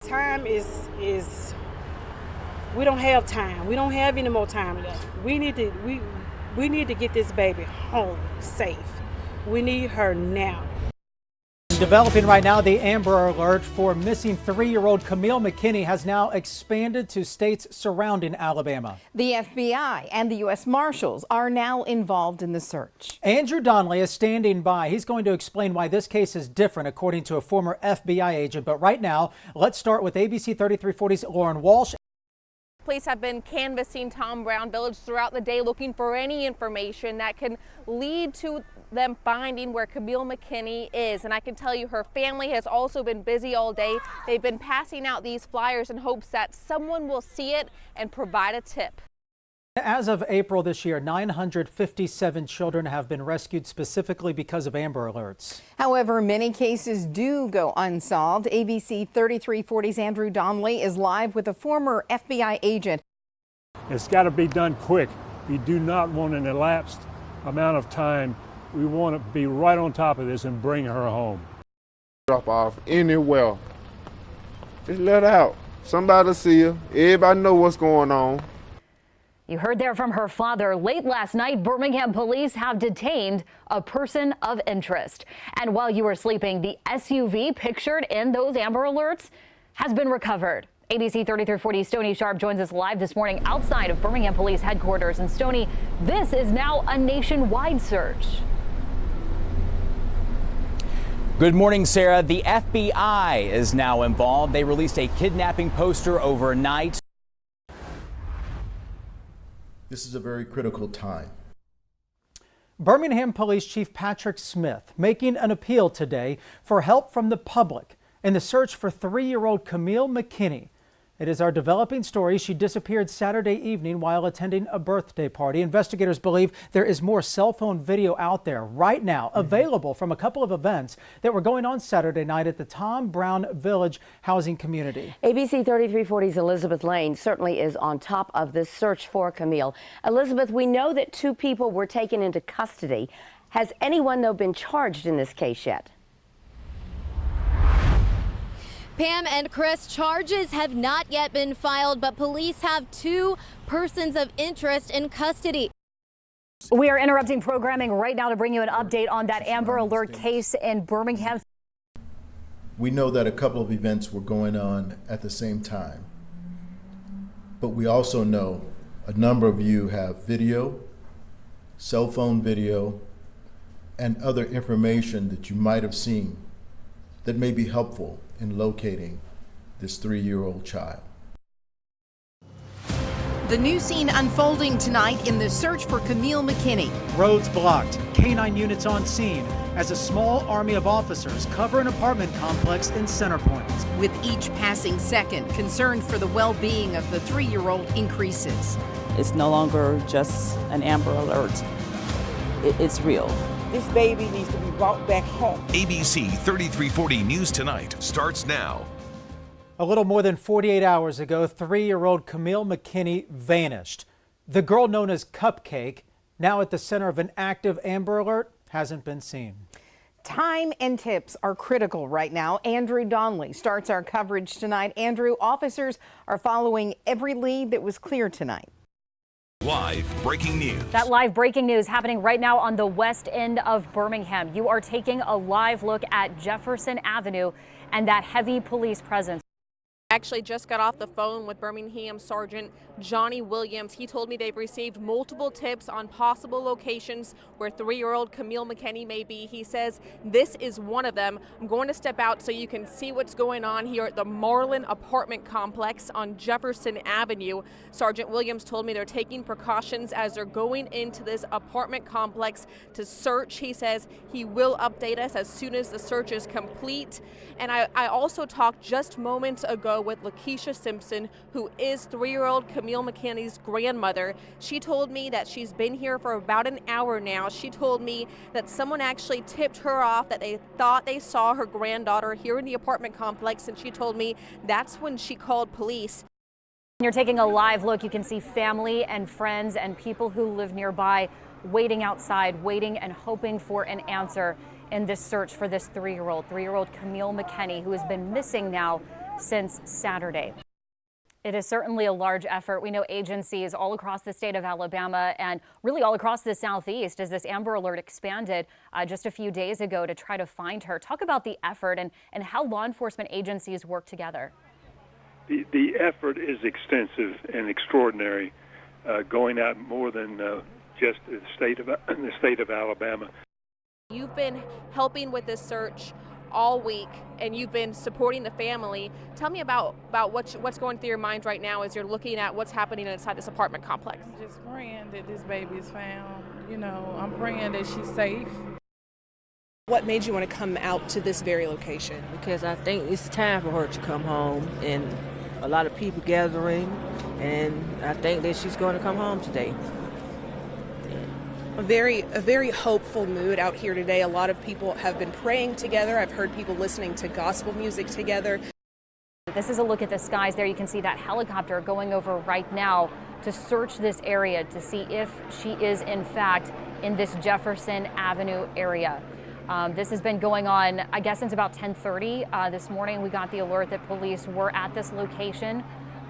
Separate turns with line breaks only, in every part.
Time is we don't have time. We don't have any more time left. We need to get this baby home safe. We need her now.
Developing right now, the Amber Alert for missing 3-year-old Kamille McKinney has now expanded to states surrounding Alabama.
The FBI and the U.S. Marshals are now involved in the search.
Andrew Donnelly is standing by. He's going to explain why this case is different, according to a former FBI agent. But right now, let's start with ABC 3340's Lauren Walsh.
Police have been canvassing Tom Brown Village throughout the day, looking for any information that can lead to them finding where Kamille McKinney is. And I can tell you her family has also been busy all day. They've been passing out these flyers in hopes that someone will see it and provide a tip.
As of April this year, 957 children have been rescued specifically because of Amber Alerts.
However, many cases do go unsolved. ABC 3340's Andrew Donnelly is live with a former FBI agent.
It's got to be done quick. We do not want an elapsed amount of time. We want to be right on top of this and bring her home.
Drop off anywhere. Just let her out. Somebody see her. Everybody know what's going on.
You heard there from her father. Late last night, Birmingham police have detained a person of interest. And while you were sleeping, the SUV pictured in those Amber Alerts has been recovered. ABC 3340's Stony Sharp joins us live this morning outside of Birmingham Police headquarters. And Stony, this is now a nationwide search.
Good morning, Sarah. The FBI is now involved. They released a kidnapping poster overnight.
This is a very critical time.
Birmingham Police Chief Patrick Smith making an appeal today for help from the public in the search for 3-year-old Kamille McKinney. It is our developing story. She disappeared Saturday evening while attending a birthday party. Investigators believe there is more cell phone video out there right now available from a couple of events that were going on Saturday night at the Tom Brown Village housing community.
ABC 3340's Elizabeth Lane certainly is on top of this search for Kamille. Elizabeth, we know that 2 people were taken into custody. Has anyone, though, been charged in this case yet?
Pam and Chris, charges have not yet been filed, but police have 2 persons of interest in custody.
We are interrupting programming right now to bring you an update on that Amber Alert case in Birmingham.
We know that a couple of events were going on at the same time, but we also know a number of you have video, cell phone video, and other information that you might have seen that may be helpful in locating this 3-year-old child.
The new scene unfolding tonight in the search for Kamille McKinney.
Roads blocked, K-9 units on scene as a small army of officers cover an apartment complex in Center Point.
With each passing second, concern for the well-being of the 3-year-old increases.
It's no longer just an Amber Alert. It's real.
This baby needs to be brought back home.
ABC 3340 News Tonight starts now.
A little more than 48 hours ago, 3-year-old Kamille McKinney vanished. The girl known as Cupcake, now at the center of an active Amber Alert, hasn't been seen.
Time and tips are critical right now. Andrew Donnelly starts our coverage tonight. Andrew, officers are following every lead that was clear tonight.
Live breaking news.
That live breaking news happening right now on the west end of Birmingham. You are taking a live look at Jefferson Avenue and that heavy police presence.
Actually just got off the phone with Birmingham Sergeant Johnny Williams. He told me they've received multiple tips on possible locations where 3-year-old Kamille McKinney may be. He says this is one of them. I'm going to step out so you can see what's going on here at the Marlin apartment complex on Jefferson Avenue. Sergeant Williams told me they're taking precautions as they're going into this apartment complex to search. He says he will update us as soon as the search is complete. And I also talked just moments ago with Lakeisha Simpson, who is 3-year-old Kamille McKinney's grandmother. She told me that she's been here for about an hour now. She told me that someone actually tipped her off that they thought they saw her granddaughter here in the apartment complex, and she told me that's when she called police.
You're taking a live look. You can see family and friends and people who live nearby waiting outside, waiting and hoping for an answer in this search for this 3-year-old Kamille McKinney, who has been missing now since Saturday. It is certainly a large effort. We know agencies all across the state of Alabama and really all across the Southeast as this Amber Alert expanded just a few days ago to try to find her. Talk about the effort and how law enforcement agencies work together.
The effort is extensive and extraordinary, going out more than just the state of Alabama.
You've been helping with this search all week, and you've been supporting the family. Tell me about what's going through your mind right now as you're looking at what's happening inside this apartment complex.
I'm just praying that this baby is found. You know, I'm praying that she's safe.
What made you want to come out to this very location?
Because I think it's time for her to come home, and a lot of people gathering, and I think that she's going to come home today.
A very hopeful mood out here today. A lot of people have been praying together. I've heard people listening to gospel music together.
This is a look at the skies there. You can see that helicopter going over right now to search this area to see if she is in fact in this Jefferson Avenue area. This has been going on, I guess, since about 10:30 this morning. We got the alert that police were at this location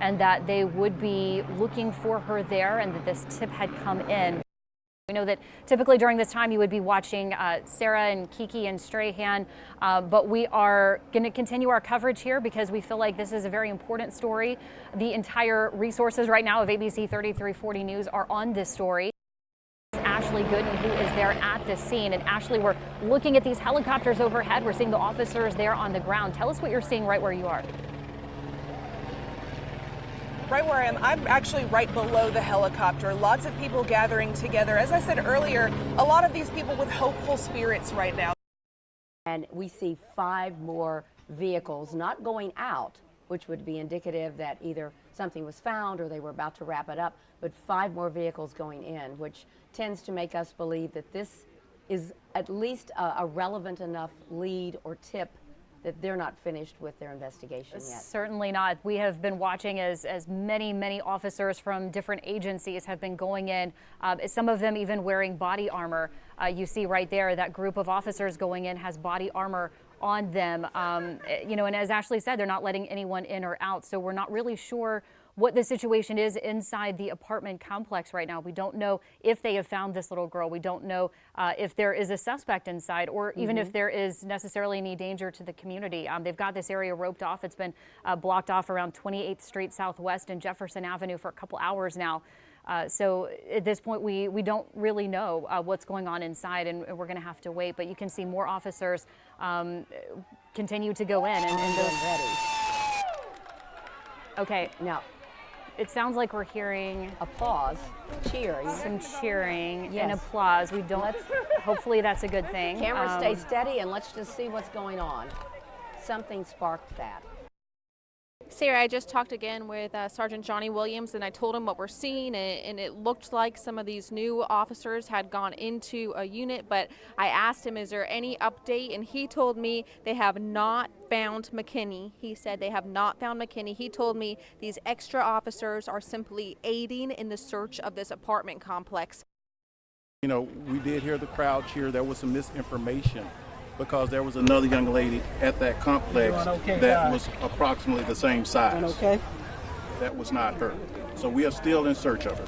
and that they would be looking for her there and that this tip had come in. We know that typically during this time you would be watching Sarah and Kiki and Strahan, but we are going to continue our coverage here because we feel like this is a very important story. The entire resources right now of ABC 3340 News are on this story. Ashley Gooden, who is there at the scene. And Ashley, we're looking at these helicopters overhead. We're seeing the officers there on the ground. Tell us what you're seeing right where you are.
Right where I am, I'm actually right below the helicopter. Lots of people gathering together. As I said earlier, a lot of these people with hopeful spirits right now.
And we see 5 more vehicles not going out, which would be indicative that either something was found or they were about to wrap it up, but 5 more vehicles going in, which tends to make us believe that this is at least a relevant enough lead or tip that they're not finished with their investigation yet.
Certainly not. We have been watching as many officers from different agencies have been going in, some of them even wearing body armor. You see right there, that group of officers going in has body armor on them. You know, and as Ashley said, they're not letting anyone in or out. So we're not really sure what the situation is inside the apartment complex right now. We don't know if they have found this little girl. We don't know if there is a suspect inside or even if there is necessarily any danger to the community. They've got this area roped off. It's been blocked off around 28th Street Southwest and Jefferson Avenue for a couple hours now. So at this point, we don't really know what's going on inside, and we're going to have to wait. But you can see more officers continue to go in. And those ready. Okay, now it sounds like we're hearing
applause, cheering,
some cheering and applause. We don't. Hopefully, that's a good thing.
Camera, stay steady, and let's just see what's going on. Something sparked that.
Sarah, I just talked again with Sergeant Johnny Williams, and I told him what we're seeing, and it looked like some of these new officers had gone into a unit, but I asked him, is there any update? And he told me they have not found McKinney. He said they have not found McKinney. He told me these extra officers are simply aiding in the search of this apartment complex.
You know, we did hear the crowd cheer. There was some misinformation, because there was another young lady at that complex that was approximately the same size. That was not her. So we are still in search of her.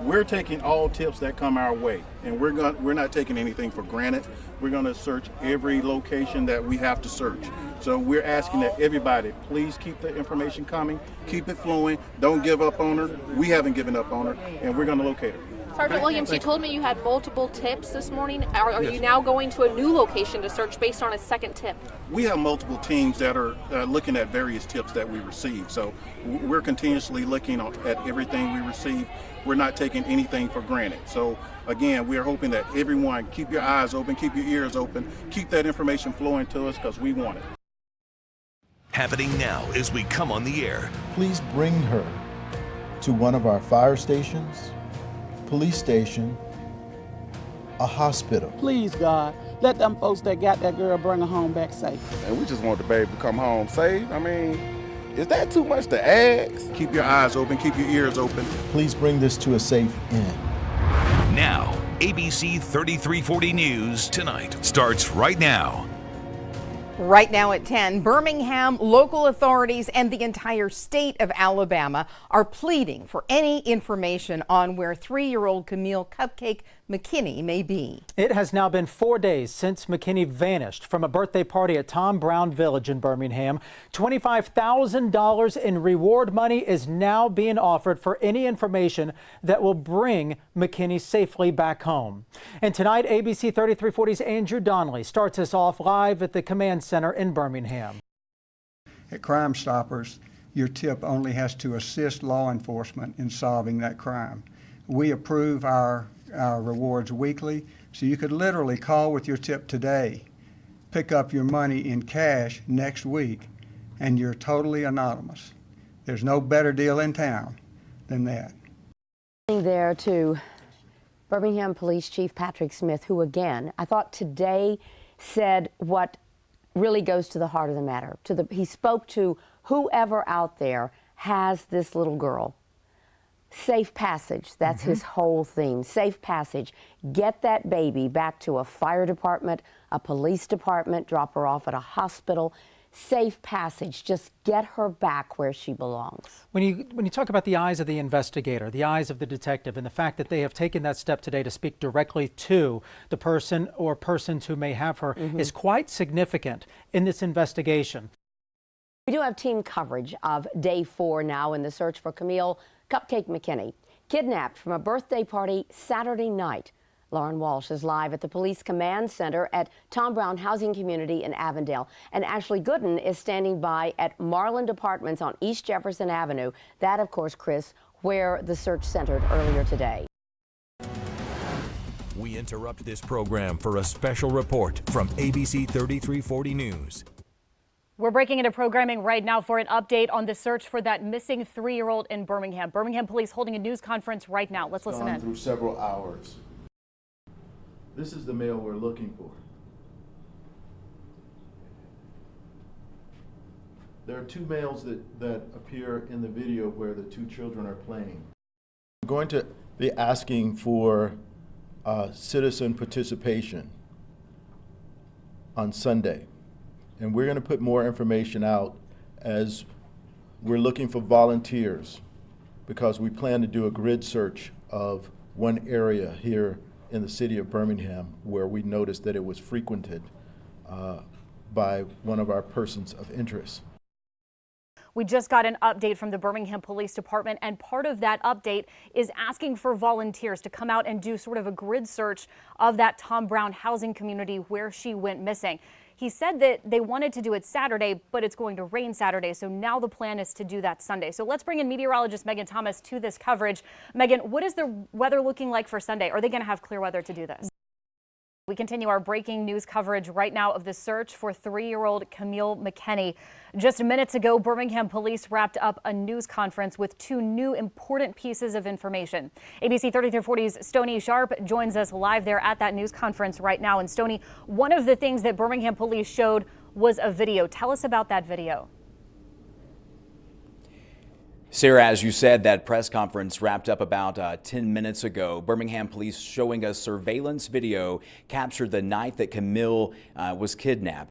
We're taking all tips that come our way, and we're not taking anything for granted. We're going to search every location that we have to search. So we're asking that everybody please keep the information coming, keep it flowing, don't give up on her. We haven't given up on her, and we're going to locate her.
Sergeant Williams, you told me you had multiple tips this morning. Are you now going to a new location to search based on a second tip?
We have multiple teams that are looking at various tips that we receive. So we're continuously looking at everything we receive. We're not taking anything for granted. So again, we're hoping that everyone keep your eyes open, keep your ears open, keep that information flowing to us because we want it.
Happening now as we come on the air.
Please bring her to one of our fire stations, police station, a hospital.
Please, God, let them folks that got that girl bring her home back safe.
And we just want the baby to come home safe. I mean, is that too much to ask?
Keep your eyes open, keep your ears open.
Please bring this to a safe end.
Now, ABC 3340 News Tonight starts right now.
Right now at 10, Birmingham, local authorities, and the entire state of Alabama are pleading for any information on where 3-year-old Kamille Cupcake McKinney may be.
It has now been 4 days since McKinney vanished from a birthday party at Tom Brown Village in Birmingham. $25,000 in reward money is now being offered for any information that will bring McKinney safely back home. And tonight, ABC 3340's Andrew Donnelly starts us off live at the command center in Birmingham.
At Crime Stoppers, your tip only has to assist law enforcement in solving that crime. We approve our rewards weekly, so you could literally call with your tip today, pick up your money in cash next week, and you're totally anonymous. There's no better deal in town than that.
There to Birmingham Police Chief Patrick Smith, who again, I thought today said what really goes to the heart of the matter. He spoke to whoever out there has this little girl. Safe passage, that's his whole theme. Safe passage. Get that baby back to a fire department, a police department, drop her off at a hospital. Safe passage. Just get her back where she belongs.
When you talk about the eyes of the investigator, the eyes of the detective, and the fact that they have taken that step today to speak directly to the person or persons who may have her is quite significant in this investigation.
We do have team coverage of day 4 now in the search for Kamille Cupcake McKinney, kidnapped from a birthday party Saturday night. Lauren Walsh is live at the Police Command Center at Tom Brown Housing Community in Avondale. And Ashley Gooden is standing by at Marland Apartments on East Jefferson Avenue. That, of course, Chris, where the search centered earlier today.
We interrupt this program for a special report from ABC 3340 News.
We're breaking into programming right now for an update on the search for that missing 3-year-old in Birmingham. Birmingham police holding a news conference right now. Let's listen in.
Through several hours. This is the male we're looking for. There are 2 males that appear in the video where the 2 children are playing. I'm going to be asking for citizen participation on Sunday. And we're going to put more information out as we're looking for volunteers, because we plan to do a grid search of one area here in the city of Birmingham where we noticed that it was frequented by one of our persons of interest.
We just got an update from the Birmingham Police Department, and part of that update is asking for volunteers to come out and do sort of a grid search of that Tom Brown housing community where she went missing. He said that they wanted to do it Saturday, but it's going to rain Saturday, so now the plan is to do that Sunday. So let's bring in meteorologist Megan Thomas to this coverage. Megan, what is the weather looking like for Sunday? Are they going to have clear weather to do this? We continue our breaking news coverage right now of the search for 3-year-old Kamille McKinney. Just minutes ago, Birmingham police wrapped up a news conference with 2 new important pieces of information. ABC 3340's Stony Sharp joins us live there at that news conference right now. And Stony, one of the things that Birmingham police showed was a video. Tell us about that video.
Sarah, as you said, that press conference wrapped up about 10 minutes ago. Birmingham police showing us surveillance video captured the night that Kamille was kidnapped.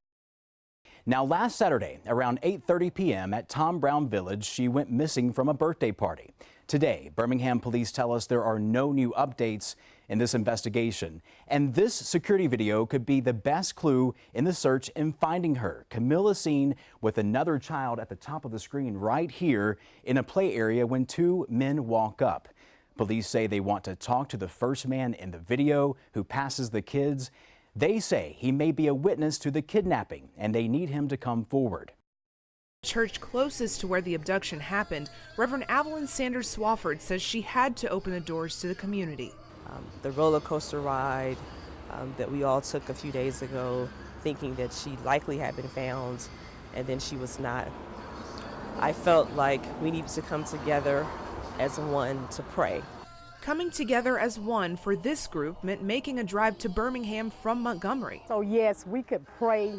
Now, last Saturday, around 8:30 p.m. at Tom Brown Village, she went missing from a birthday party. Today, Birmingham police tell us there are no new updates in this investigation. And this security video could be the best clue in the search in finding her. Kamille is seen with another child at the top of the screen right here in a play area when 2 men walk up. Police say they want to talk to the first man in the video who passes the kids. They say he may be a witness to the kidnapping and they need him to come forward.
Church closest to where the abduction happened, Reverend Evelyn Sanders Swafford says she had to open the doors to the community.
The roller coaster ride that we all took a few days ago, thinking that she likely had been found, and then she was not. I felt like we needed to come together as one to pray.
Coming together as one for this group meant making a drive to Birmingham from Montgomery.
So yes, we could pray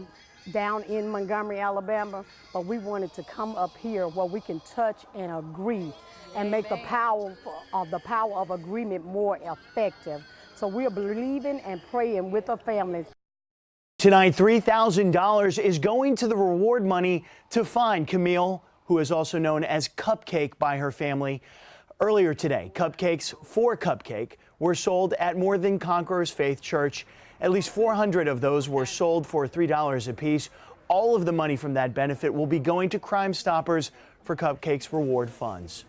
down in Montgomery, Alabama, but we wanted to come up here where we can touch and agree and make the power of agreement more effective. So we're believing and praying with the families.
Tonight, $3,000 is going to the reward money to find Kamille, who is also known as Cupcake by her family. Earlier today, cupcakes for Cupcake were sold at More Than Conquerors Faith Church. At least 400 of those were sold for $3 apiece. All of the money from that benefit will be going to Crime Stoppers for Cupcake's reward funds.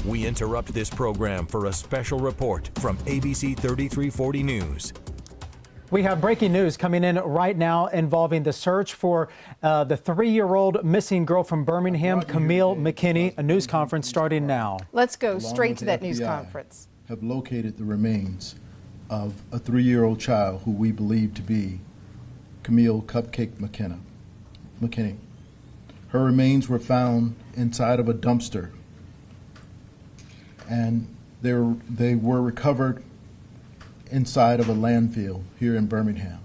We interrupt this program for a special report from ABC 3340 News.
We have breaking news coming in right now involving the search for the 3-year-old missing girl from Birmingham, Kamille McKinney. A news conference starting now.
Let's go straight to that news conference.
Have located the remains of a 3-year-old child who we believe to be Kamille Cupcake McKinney. Her remains were found inside of a dumpster, and they were recovered inside of a landfill here in Birmingham.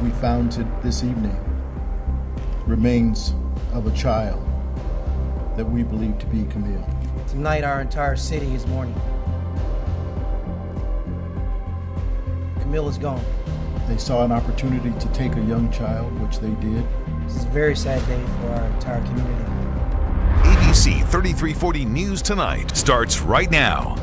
We found this evening remains of a child that we believe to be Kamille.
Tonight our entire city is mourning. Kamille is gone.
They saw an opportunity to take a young child, which they did.
This is a very sad day for our entire community.
ABC 3340 News Tonight starts right now.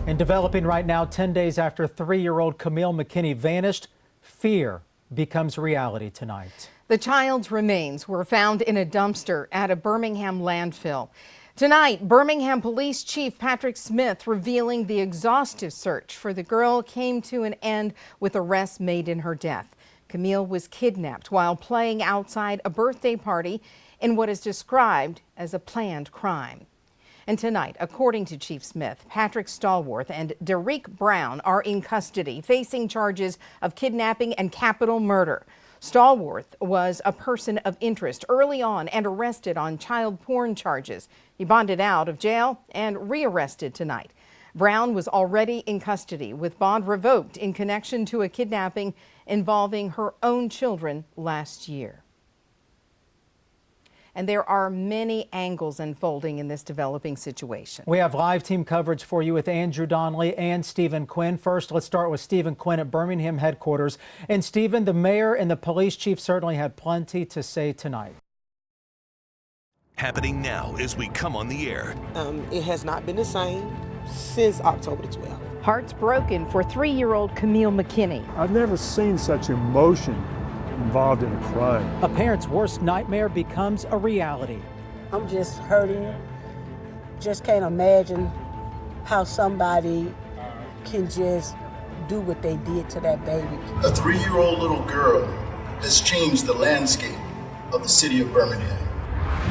And developing right now, 10 days after 3-year-old Kamille McKinney vanished, fear becomes reality tonight.
The child's remains were found in a dumpster at a Birmingham landfill. Tonight, Birmingham Police Chief Patrick Smith revealing the exhaustive search for the girl came to an end with arrests made in her death. Kamille was kidnapped while playing outside a birthday party in what is described as a planned crime. And tonight, according to Chief Smith, Patrick Stallworth and Derek Brown are in custody, facing charges of kidnapping and capital murder. Stallworth was a person of interest early on and arrested on child porn charges. He bonded out of jail and rearrested tonight. Brown was already in custody with bond revoked in connection to a kidnapping involving her own children last year. And there are many angles unfolding in this developing situation.
We have live team coverage for you with Andrew Donnelly and Stephen Quinn. First, let's start with Stephen Quinn at Birmingham headquarters. And Stephen, the mayor and the police chief certainly had plenty to say tonight.
Happening now as we come on the air.
It has not been the same since October the 12th.
Hearts broken for 3-year-old Kamille McKinney.
I've never seen such emotion involved in a crime.
A parent's worst nightmare becomes a reality.
I'm just hurting. Just can't imagine how somebody can just do what they did to that baby.
A 3-year-old little girl has changed the landscape of the city of Birmingham.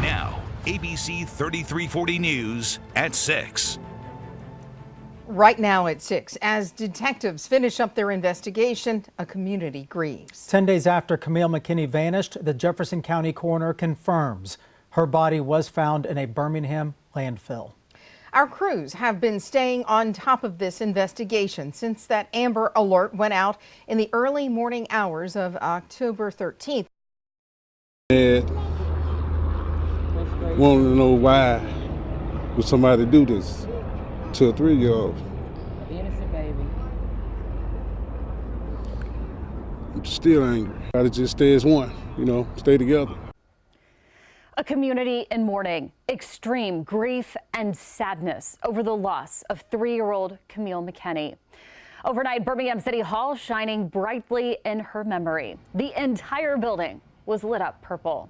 Now, ABC 3340 News at 6.
Right now at 6, as detectives finish up their investigation, a community grieves.
10 days after Kamille McKinney vanished, the Jefferson County coroner confirms her body was found in a Birmingham landfill.
Our crews have been staying on top of this investigation since that Amber Alert went out in the early morning hours of October 13th.
Wanted to know why would somebody do this to a 3-year-old.
Innocent baby.
I'm still angry. Gotta just stay as one, stay together.
A community in mourning, extreme grief and sadness over the loss of 3-year-old Kamille McKinney. Overnight, Birmingham City Hall shining brightly in her memory. The entire building was lit up purple.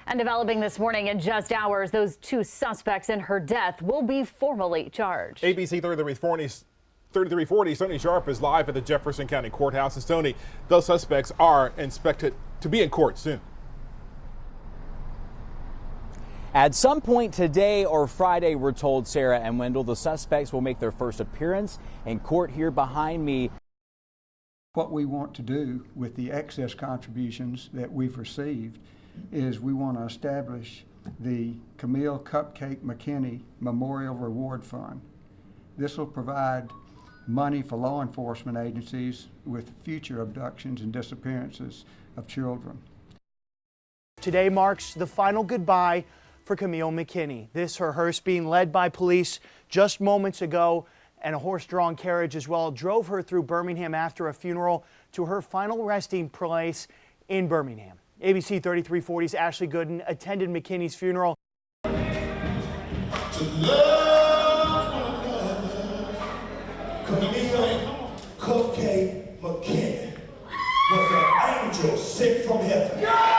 And developing this morning in just hours, those 2 suspects in her death will be formally charged.
ABC 3340, Tony Sharp is live at the Jefferson County Courthouse. And Tony, those suspects are expected to be in court soon.
At some point today or Friday, we're told, Sarah and Wendell, the suspects will make their first appearance in court here behind me.
What we want to do with the excess contributions that we've received is we want to establish the Kamille Cupcake McKinney Memorial Reward Fund. This will provide money for law enforcement agencies with future abductions and disappearances of children.
Today marks the final goodbye for Kamille McKinney. This her hearse being led by police just moments ago and a horse-drawn carriage as well drove her through Birmingham after a funeral to her final resting place in Birmingham. ABC 3340's Ashley Gooden attended McKinney's funeral.
To love one another. Kamille, Cupcake McKinney was an angel sent from heaven.